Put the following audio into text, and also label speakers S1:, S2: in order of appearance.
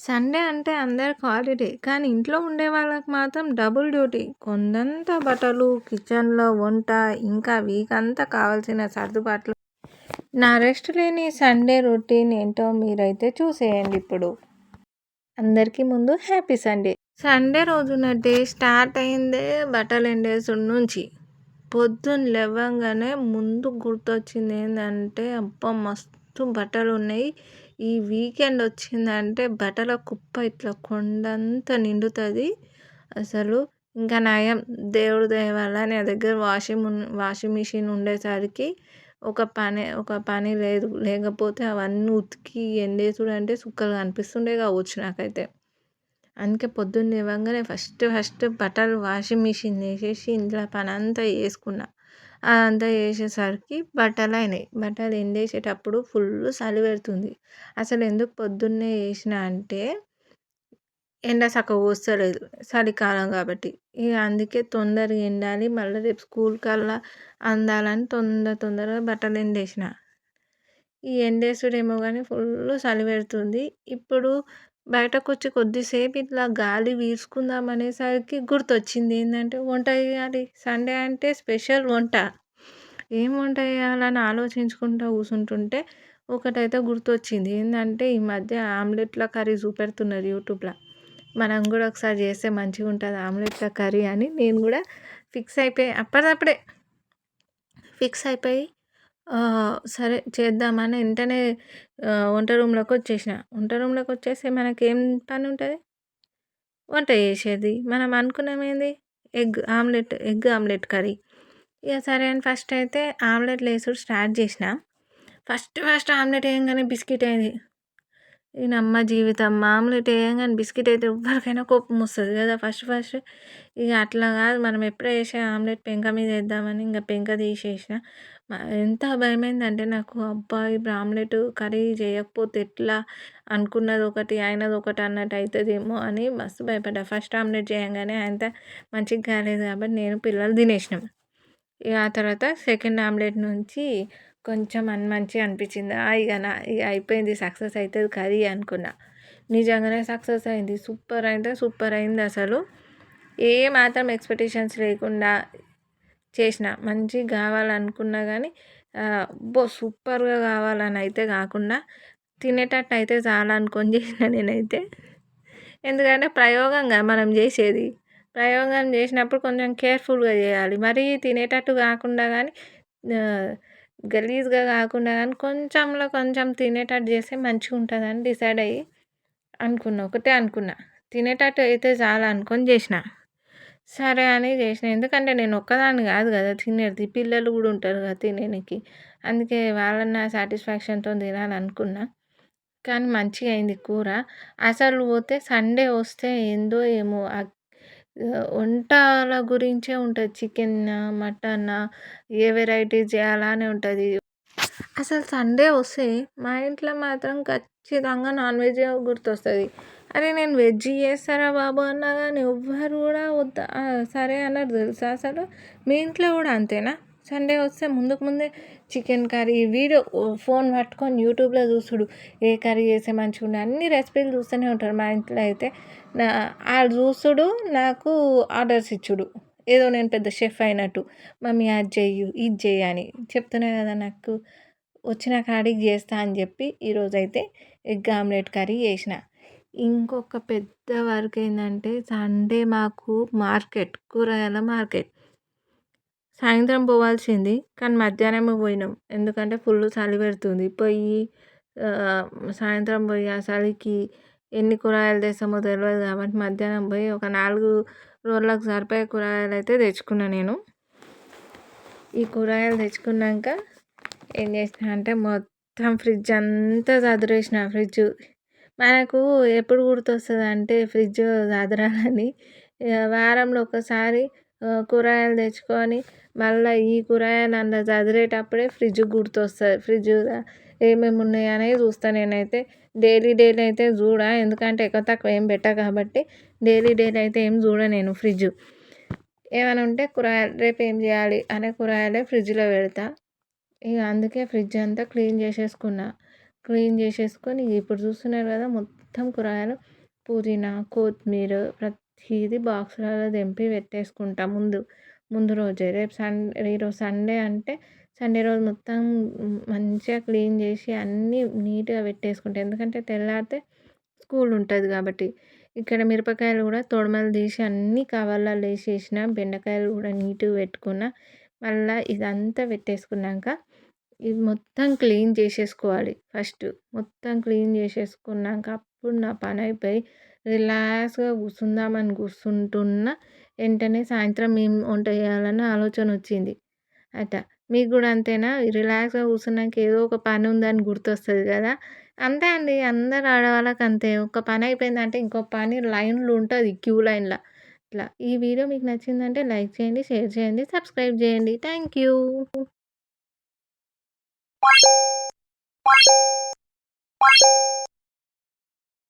S1: Sunday అంటే అందరికి holiday. కానీ ఇంట్లో ఉండే వాళ్ళకి మాత్రం డబుల్ డ్యూటీ. కొండంత బట్టలు, కిచెన్‌లో వంట, ఇంకా వీకంతా కావాల్సిన సర్దుబాట్లు. నా రెస్ట్ లేని సండే రొటీన్ ఏంటో మీరైతే చూసేయండి ఇప్పుడు. అందరికీ ముందు హ్యాపీ సండే. సండే రోజున డే స్టార్ట్ అయిందే బట్టలు ఎండేసుడు నుంచి. పొద్దున్న లేవంగానే ముందు గుర్తొచ్చింది ఏందంటే, అబ్బా! మస్తు బట్టలున్నాయి. ఈ వీకెండ్ వచ్చిందంటే బట్టల కుప్ప ఇట్లా కొండంత నిండుతుంది. అసలు ఇంకా నయం దేవుడి దయ వల్ల నా దగ్గర వాషింగ్ మిషన్ ఉండేసరికి ఒక పని లేదు. లేకపోతే అవన్నీ ఉతికి ఎండేసుడు అంటే సుక్కలు కనిపిస్తుండే కావచ్చు నాకైతే. అందుకే పొద్దున్న లేవంగానే ఫస్ట్ బట్టలు వాషింగ్ మిషన్ వేసేసి ఇంట్లో పని అంతా చేసుకున్నా. అదంతా చేసేసరికి బట్టలు అయినాయి. బట్టలు ఎండేసేటప్పుడు ఫుల్ చలి పెడుతుంది. అసలు ఎందుకు పొద్దున్నే వేసిన అంటే ఎండ చక్కగా వస్తలేదు చలికాలం కాబట్టి. ఇక అందుకే తొందరగా ఎండాలి, మళ్ళీ రేపు స్కూల్ కల్లా అందాలని తొందరగా బట్టలు ఎండేసిన. ఈ ఎండేసుడేమో కానీ ఫుల్ చలి పెడుతుంది. ఇప్పుడు బయటకొచ్చి కొద్దిసేపు ఇట్లా గాలి వీసుకుందాం అనేసరికి గుర్తొచ్చింది ఏంటంటే వంట చేయాలి. సండే అంటే స్పెషల్ వంట. ఏం వంట చేయాలని ఆలోచించుకుంటూ కూర్చుంటుంటే ఒకటైతే గుర్తొచ్చింది. ఏంటంటే ఈ మధ్య ఆమ్లెట్ల కర్రీ చూపెడుతున్నారు యూట్యూబ్లో. మనం కూడా ఒకసారి చేస్తే మంచిగా ఉంటుంది ఆమ్లెట్ల కర్రీ అని నేను కూడా అప్పటిదప్పుడే ఫిక్స్ అయిపోయి సరే చేద్దామని వెంటనే వంట రూమ్లోకి వచ్చేసిన. వంట రూమ్లోకి వచ్చేసి మనకేం పని ఉంటుంది? వంట చేసేది. మనం అనుకున్నామేంది ఎగ్ ఆమ్లెట్ కర్రీ. ఇక సరే అని ఫస్ట్ అయితే ఆమ్లెట్లు వేసుడు స్టార్ట్ చేసిన. ఫస్ట్ ఆమ్లెట్ వేయంగానే బిస్కెట్ అయింది. ఈ నమ్మ జీవితం ఆమ్లెట్ వేయంగానే బిస్కెట్ అయితే ఎవరికైనా కోపం వస్తుంది కదా ఫస్ట్. ఇక అట్లా కాదు, మనం ఎప్పుడో వేసే ఆమ్లెట్ పెంక మీద వేద్దామని ఇంకా పెంక తీసేసిన. ఎంత భయమైందంటే నాకు, అబ్బా! ఇప్పుడు ఆమ్లెట్ కర్రీ చేయకపోతే ఎట్లా, అనుకున్నది ఒకటి అయినది ఒకటి అన్నట్టు అవుతుందేమో అని మస్తు భయపడ్డా. ఫస్ట్ ఆమ్లెట్ చేయంగానే అంత మంచిగా కాలేదు కాబట్టి నేను పిల్లలు తినేసినాం. ఇక ఆ తర్వాత సెకండ్ ఆమ్లెట్ నుంచి కొంచెం మంచిగా అనిపించింది. ఇక అయిపోయింది, సక్సెస్ అవుతుంది కర్రీ అనుకున్నా. నిజంగానే సక్సెస్ అయింది. సూపర్ అంటే సూపర్ అయింది. అసలు ఏ మాత్రం ఎక్స్పెక్టేషన్స్ లేకుండా చేసిన. మంచిగా కావాలనుకున్నా కానీ సూపర్గా కావాలని అయితే కాకుండా తినేటట్టు అయితే చాలా అనుకొని చేసిన నేనైతే. ఎందుకంటే ప్రయోగంగా మనం చేసేది. ప్రయోగం చేసినప్పుడు కొంచెం కేర్ఫుల్గా చేయాలి. మరీ తినేటట్టు కాకుండా కానీ గలీజ్గా కాకుండా కానీ కొంచెంలో కొంచెం తినేటట్టు చేస్తే మంచిగా ఉంటుందని డిసైడ్ అయ్యి ఒకటే అనుకున్నా. తినేటట్టు అయితే చాలా అనుకొని చేసిన. సరే అని చేసిన. ఎందుకంటే నేను ఒక్కదాన్ని కాదు కదా తినేది, పిల్లలు కూడా ఉంటారు కదా తినేనికి. అందుకే వాళ్ళని సాటిస్ఫాక్షన్తో తినాలనుకున్నా. కానీ మంచిగా అయింది కూర. అసలు పోతే సండే వస్తే ఏందో ఏమో వంటల గురించే ఉంటుంది. చికెనా, మటనా, ఏ వెరైటీస్ చేయాలా అని ఉంటుంది. అసలు సండే వస్తే మా ఇంట్లో మాత్రం ఖచ్చితంగా నాన్ వెజ్ గుర్తొస్తుంది. అరే నేను వెజ్ చేస్తారా బాబు అన్నా కానీ ఎవ్వరు కూడా సరే అన్నారు తెలుసా. అసలు మీ ఇంట్లో కూడా అంతేనా? సండే వస్తే ముందే చికెన్ కర్రీ వీడియో ఫోన్ పట్టుకొని యూట్యూబ్లో చూసుడు ఏ కర్రీ చేస్తే మంచిగా ఉండే అన్ని రెసిపీలు చూస్తూనే ఉంటారు మా ఇంట్లో అయితే. ఆ చూసుడు నాకు ఆర్డర్స్ ఇచ్చుడు, ఏదో నేను పెద్ద షెఫ్ అయినట్టు. మమ్మీ అది చెయ్యి ఇది చెయ్యి అని చెప్తున్నా కదా, నాకు వచ్చిన కాడికి చేస్తా అని చెప్పి ఈరోజైతే ఎగ్ ఆమ్లెట్ కర్రీ చేసిన. ఇంకొక పెద్ద వర్క్ ఏంటంటే సండే మాకు కూరగాయల మార్కెట్. సాయంత్రం పోవాల్సింది కానీ మధ్యాహ్నమే పోయినాం. ఎందుకంటే ఫుల్ చలి పెడుతుంది. సాయంత్రం పోయి ఆ చలికి ఎన్ని కూరగాయలు తెస్తామో తెలియదు కాబట్టి మధ్యాహ్నం పోయి ఒక 4 రోజులకు సరిపోయే కూరగాయలు అయితే తెచ్చుకున్నా నేను. ఈ కూరగాయలు తెచ్చుకున్నాక ఏం చేసిన అంటే మొత్తం ఫ్రిడ్జ్ అంతా చదిరేసిన. మనకు ఎప్పుడు గుర్తొస్తుంది అంటే ఫ్రిడ్జ్ చదరాలని, వారంలో ఒకసారి కూరగాయలు తెచ్చుకొని మళ్ళీ ఈ కూరగాయలు అందులో చదిరేటప్పుడే ఫ్రిడ్జ్ గుర్తొస్తుంది. ఫ్రిడ్జ్ ఏమేమి ఉన్నాయి అనేది చూస్తాను నేనైతే. డైలీ అయితే ఎందుకంటే ఎక్కువ తక్కువ ఏం పెట్టా కాబట్టి డైలీ అయితే ఏం నేను ఫ్రిడ్జ్. ఏమైనా ఉంటే కూరగాయలు రేపు ఏం చేయాలి అనే కూరగాయలే ఫ్రిడ్జ్లో పెడతా. ఇక అందుకే ఫ్రిడ్జ్ అంతా క్లీన్ చేసేసుకొని ఇప్పుడు చూస్తున్నారు కదా మొత్తం మొత్తం కూరగాయలు పుదీనా, కొత్తిమీర ప్రతీది బాక్స్‌లలో తెంపి పెట్టేసుకుంటా ముందు రోజే. ఈరోజు సండే అంటే సండే రోజు మొత్తం మంచిగా క్లీన్ చేసి అన్నీ నీట్‌గా పెట్టేసుకుంటా. ఎందుకంటే తెల్లారితే స్కూల్ ఉంటది కాబట్టి. ఇక్కడ మిరపకాయలు కూడా తొడిమలు తీసి అన్నీ కవర్లలో ఏసేసిన. బెండకాయలు కూడా నీట్‌గా పెట్టుకున్న. మళ్ళా ఇదంతా పెట్టేసుకున్నాక ఇది మొత్తం క్లీన్ చేసేసుకోవాలి ఫస్ట్. మొత్తం క్లీన్ చేసేసుకున్నాక అప్పుడు నా పని అయిపోయి రిలాక్స్‌గా కూర్చుందామని కూర్చుంటున్న వెంటనే సాయంత్రం ఏం వంట చేయాలన్న ఆలోచన వచ్చింది. అయితే మీకు కూడా అంతేనా? రిలాక్స్‌గా కూర్చున్నాక ఏదో ఒక పని ఉందని గుర్తొస్తది కదా! అంతే అండి. అందరు ఆడవాళ్ళకి అంతే. ఒక పని అయిపోయిందంటే ఇంకో పని లైన్‌లో ఉంటది. క్యూ లైన్‌ల. ఇట్లా. ఈ వీడియో మీకు నచ్చిందంటే లైక్ చేయండి, షేర్ చేయండి, సబ్స్క్రైబ్ చేయండి. Thank you.